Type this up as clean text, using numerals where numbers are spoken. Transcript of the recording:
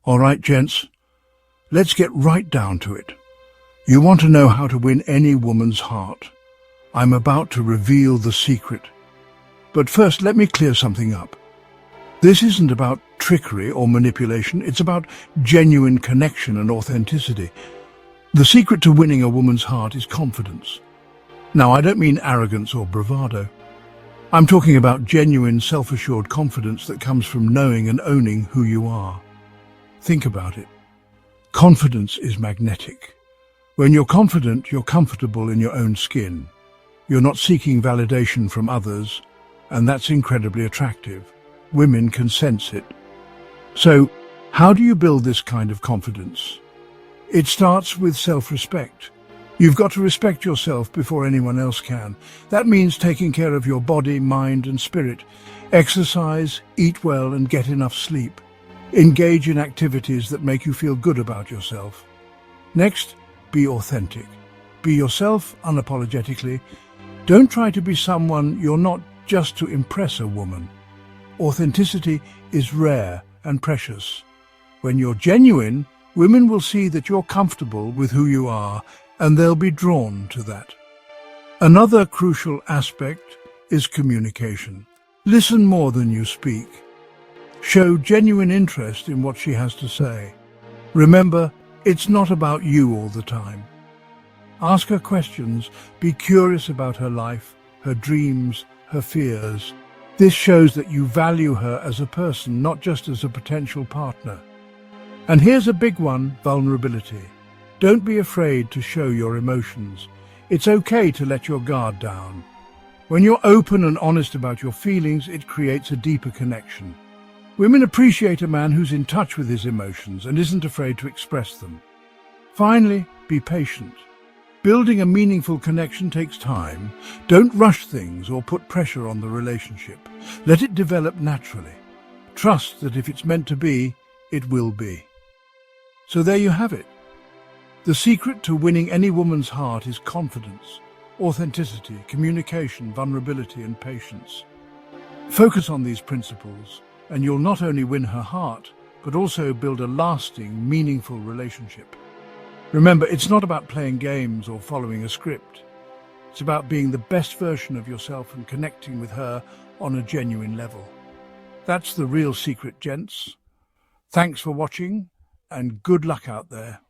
All right, gents, let's get right down to it. You want to know how to win any woman's heart. I'm about to reveal the secret. But first, let me clear something up. This isn't about trickery or manipulation, it's about genuine connection and authenticity. The secret to winning a woman's heart is confidence. Now, I don't mean arrogance or bravado. I'm talking about genuine, self-assured confidence that comes from knowing and owning who you are. Think about it. Confidence is magnetic. When you're confident, you're comfortable in your own skin. You're not seeking validation from others, and that's incredibly attractive. Women can sense it. So, how do you build this kind of confidence? It starts with self-respect. You've got to respect yourself before anyone else can. That means taking care of your body, mind, and spirit. Exercise, eat well, and get enough sleep. Engage in activities that make you feel good about yourself. Next, be authentic. Be yourself unapologetically. Don't try to be someone you're not just to impress a woman. Authenticity is rare and precious. When you're genuine, women will see that you're comfortable with who you are, and they'll be drawn to that. Another crucial aspect is communication. Listen more than you speak. Show genuine interest in what she has to say. Remember, it's not about you all the time. Ask her questions, be curious about her life, her dreams, her fears. This shows that you value her as a person, not just as a potential partner. And here's a big one, vulnerability. Don't be afraid to show your emotions. It's okay to let your guard down. When you're open and honest about your feelings, it creates a deeper connection. Women appreciate a man who's in touch with his emotions and isn't afraid to express them. Finally, be patient. Building a meaningful connection takes time. Don't rush things or put pressure on the relationship. Let it develop naturally. Trust that if it's meant to be, it will be. So there you have it. The secret to winning any woman's heart is confidence, authenticity, communication, vulnerability, and patience. Focus on these principles, and you'll not only win her heart, but also build a lasting, meaningful relationship. Remember, it's not about playing games or following a script. It's about being the best version of yourself and connecting with her on a genuine level. That's the real secret, gents. Thanks for watching, and good luck out there.